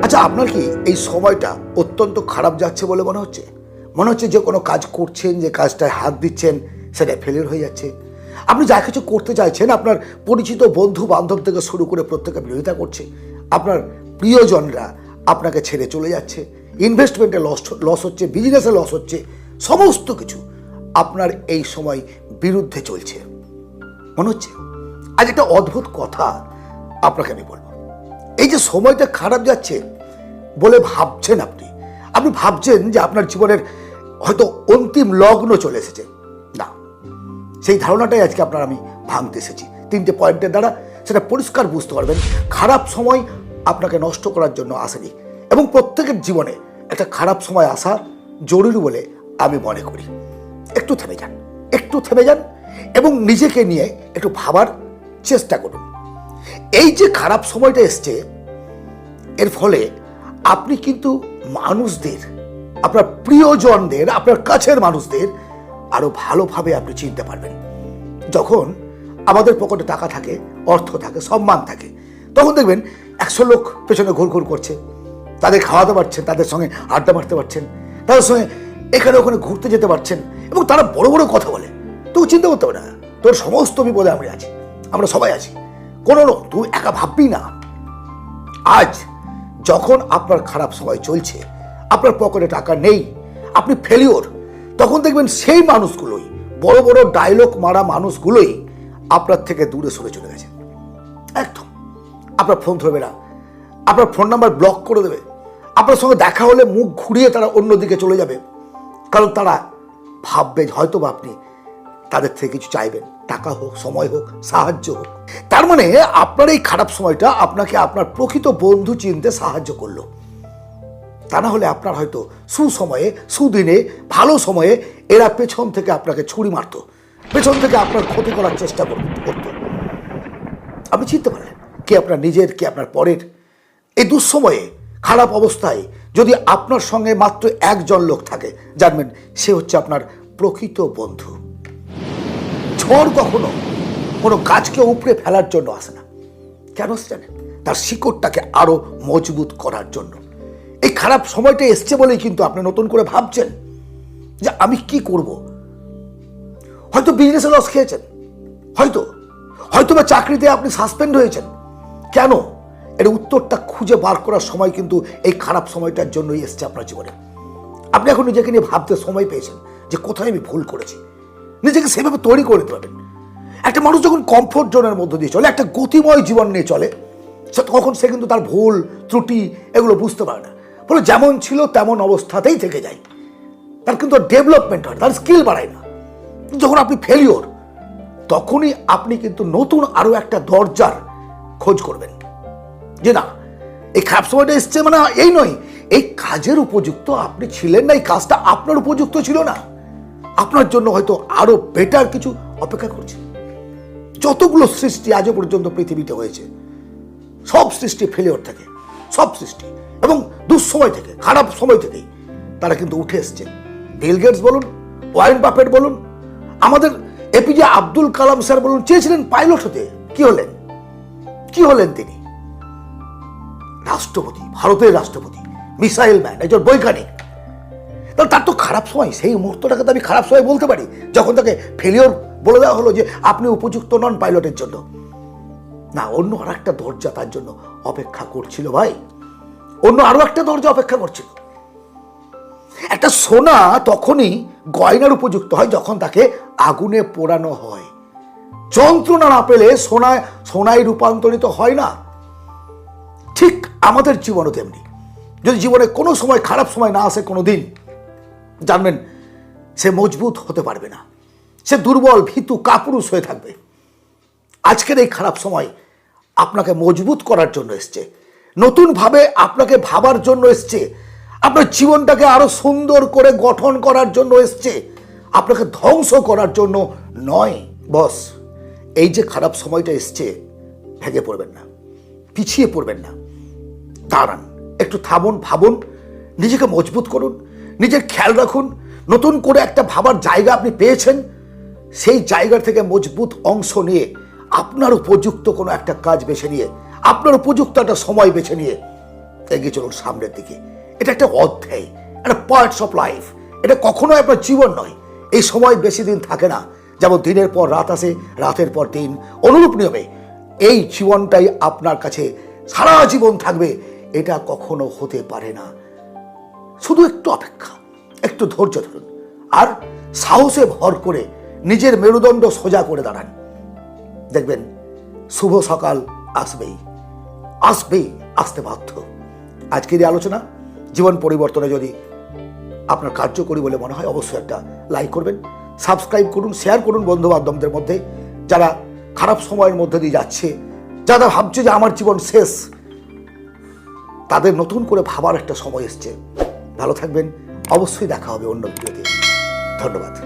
আচ্ছা, আপনার কি এই সময়টা অত্যন্ত খারাপ যাচ্ছে বলে মনে হচ্ছে? মনে হচ্ছে যে কোনো কাজ করছেন, যে কাজটায় হাত দিচ্ছেন সেটা ফেলিওর হয়ে যাচ্ছে। আপনি যা কিছু করতে চাইছেন, আপনার পরিচিত বন্ধু বান্ধব থেকে শুরু করে প্রত্যেকে বিরোধিতা করছে। আপনার প্রিয়জনরা আপনাকে ছেড়ে চলে যাচ্ছে, ইনভেস্টমেন্টে লস হচ্ছে, বিজনেসে লস হচ্ছে, সমস্ত কিছু আপনার এই সময় বিরুদ্ধে চলছে মনে হচ্ছে। আজ একটা অদ্ভুত কথা আপনাকে আমি বলবো। এই যে সময়টা খারাপ যাচ্ছে বলে ভাবছেন, আপনি ভাবছেন যে আপনার জীবনের হয়তো অন্তিম লগ্ন চলে এসেছে। না, সেই ধারণাটাই আজকে আমি ভাঙতে এসেছি। 3টে পয়েন্টের দ্বারা সেটা পরিষ্কার বুঝতে পারবেন। খারাপ সময় আপনাকে নষ্ট করার জন্য আসেনি, এবং প্রত্যেকের জীবনে একটা খারাপ সময় আসা জরুরি বলে আমি মনে করি। একটু থেমে যান এবং নিজেকে নিয়ে একটু ভাবার চেষ্টা করুন। এই যে খারাপ সময়টা এসছে, এর ফলে আপনি কিন্তু মানুষদের, আপনার প্রিয়জনদের, আপনার কাছের মানুষদের আরো ভালোভাবে আপনি চিনতে পারবেন। যখন আমাদের পকেটে টাকা থাকে, অর্থ থাকে, সম্মান থাকে, তখন দেখবেন 100 লোক পেছনে ঘুরঘুর করছে। তাদের খাওয়াতে পারছেন, তাদের সঙ্গে আড্ডা মারতে পারছেন, তাদের সঙ্গে এখানে ওখানে ঘুরতে যেতে পারছেন, এবং তারা বড় বড় কথা বলে। তুই চিন্তা করতে হবে না, তোর সমস্ত বিপদে আমরা আছি, আমরা সবাই আছি, কোনো তুই একা ভাববি না। আজ যখন আপনার খারাপ সময় চলছে, আপনার পকেটে টাকা নেই, আপনি ফেলিওর, তখন দেখবেন সেই মানুষগুলোই, বড় বড় ডায়লগ মারা মানুষগুলোই আপনার থেকে দূরে সরে চলে গেছে। একদম আপনার ফোন ধরবে না, আপনার ফোন নাম্বার ব্লক করে দেবে, আপনার সঙ্গে দেখা হলে মুখ ঘুরিয়ে তারা অন্যদিকে চলে যাবে। কারণ তারা ভাববে হয়তো বা আপনি তাদের থেকে কিছু চাইবেন, টাকা হোক, সময় হোক, সাহায্য হোক। তার মানে আপনার এই খারাপ সময়টা আপনাকে আপনার প্রকৃত বন্ধু চিনতে সাহায্য করলো। তা না হলে আপনার হয়তো সুসময়ে, সুদিনে, ভালো সময়ে এরা পেছন থেকে আপনাকে ছুরি মারত, পেছন থেকে আপনার ক্ষতি করার চেষ্টা করত। আপনি চিনতে পারলেন কে আপনার নিজের, কে আপনার পরের। এই দুঃসময়ে, খারাপ অবস্থায় যদি আপনার সঙ্গে মাত্র একজন লোক থাকে, জানবেন সে হচ্ছে আপনার প্রকৃত বন্ধু। ঝড় কখনো কোনো গাছকে উপড়ে ফেলার জন্য আসে না। কেন জানেন? তার শিকড়টাকে আরো মজবুত করার জন্য। এই খারাপ সময়টা এসছে বলেই কিন্তু আপনি নতুন করে ভাবছেন যে আমি কি করব। হয়তো বিজনেসে লস খেয়েছেন, হয়তো বা চাকরিতে আপনি সাসপেন্ড হয়েছেন। কেন? এর উত্তরটা খুঁজে বার করার সময় কিন্তু এই খারাপ সময়টার জন্যই এসছে আপনার জীবনে। আপনি এখন নিজেকে নিয়ে ভাবতে সময় পেয়েছেন যে কোথায় আমি ভুল করেছি। নিজেকে সেভাবে তৈরি করে দিতে পারবেন। একটা মানুষ যখন কমফোর্ট জোনের মধ্যে দিয়ে চলে, একটা গতিময় জীবন নিয়ে চলে, তখন সে কিন্তু তার ভুল ত্রুটি এগুলো বুঝতে পারে না। বলে যেমন ছিল তেমন অবস্থাতেই থেকে যায়। তার কিন্তু ডেভেলপমেন্ট হয়, তার স্কিল বাড়ায় না। যখন আপনি ফেলিওর, তখনই আপনি কিন্তু নতুন আরো একটা দরজার খোঁজ করবেন যে না, এই খারাপ সময়টা এসছে মানে এই নয়, এই কাজের উপযুক্ত আপনি ছিলেন না, এই কাজটা আপনার উপযুক্ত ছিল না, আপনার জন্য হয়তো আরো বেটার কিছু অপেক্ষা করছে। যতগুলো সৃষ্টি আজও পর্যন্ত পৃথিবীতে হয়েছে, সব সৃষ্টি ফেলিওর থেকে, সব সৃষ্টি এবং দুঃসময় থেকে, খারাপ সময় থেকেই তারা কিন্তু উঠে এসছে। বিল গেটস বলুন, ওয়ারেন বাফেট বলুন, আমাদের এপিজে আব্দুল কালাম স্যার বলুন, চেয়েছিলেন পাইলট হতে, কি হলেন তিনি? রাষ্ট্রপতি, ভারতের রাষ্ট্রপতি, মিসাইল ম্যান, একজন বৈজ্ঞানিক। তার তো খারাপ সময়, সেই মুহূর্তটাকে তো আমি খারাপ সময় বলতে পারি যখন তাকে ফেলিওর বলে দেওয়া হলো যে আপনি উপযুক্ত নন পাইলটের জন্য। না, অন্য আর একটা দরজা তার জন্য অপেক্ষা করছিল ভাই, অন্য আরো একটা দরজা অপেক্ষা করছিল। একটা সোনা তখনই গয়নার উপযুক্ত হয় যখন তাকে আগুনে পোড়ানো হয়। যন্ত্রণা না পেলে সোনায় রূপান্তরিত হয় না। ঠিক আমাদের জীবনও তেমনি। যদি জীবনে কোনো সময় খারাপ সময় না আসে কোনো দিন, জানবেন সে মজবুত হতে পারবে না, সে দুর্বল, ভীতু, কাপুরুষ হয়ে থাকবে। আজকের এই খারাপ সময় আপনাকে মজবুত করার জন্য এসছে, নতুনভাবে আপনাকে ভাবার জন্য এসছে, আপনার জীবনটাকে আরো সুন্দর করে গঠন করার জন্য এসছে, আপনাকে ধ্বংস করার জন্য নয়। বস, এই যে খারাপ সময়টা এসছে, ভেঙে পড়বেন না, পিছিয়ে পড়বেন না, দাঁড়ান, একটু থামুন, ভাবুন, নিজেকে মজবুত করুন, নিজের খেয়াল রাখুন। নতুন করে একটা ভাবার জায়গা আপনি পেয়েছেন, সেই জায়গা থেকে মজবুত অংশ নিয়ে আপনার উপযুক্ত কোনো একটা কাজ বেছে নিয়ে, আপনার উপযুক্ত একটা সময় বেছে নিয়ে এগিয়ে চলুন সামনের দিকে। এটা একটা অধ্যায়, একটা পার্টস অফ লাইফ। এটা কখনোই আপনার জীবন নয়। এই সময় বেশি দিন থাকে না। যেমন দিনের পর রাত আসে, রাতের পর দিন, অনুরূপ নিয়মে এই জীবনটাই আপনার কাছে সারা জীবন থাকবে, এটা কখনো হতে পারে না। শুধু একটু অপেক্ষা, একটু ধৈর্য ধরুন, আর সাহসে ভর করে নিজের মেরুদণ্ড সোজা করে দাঁড়ান। দেখবেন শুভ সকাল আসবেই, আসবেই, আসতে বাধ্য। আজকের এই আলোচনা জীবন পরিবর্তনে যদি আপনার কার্যকরী বলে মনে হয়, অবশ্যই একটা লাইক করবেন, সাবস্ক্রাইব করুন, শেয়ার করুন বন্ধু বান্ধবদের মধ্যে, যারা খারাপ সময়ের মধ্যে দিয়ে যাচ্ছে, যারা ভাবছে যে আমার জীবন শেষ, তাদের নতুন করে ভাবার একটা সময় এসছে। ভালো থাকবেন, অবশ্যই দেখা হবে অন্য ভিডিওতে। ধন্যবাদ।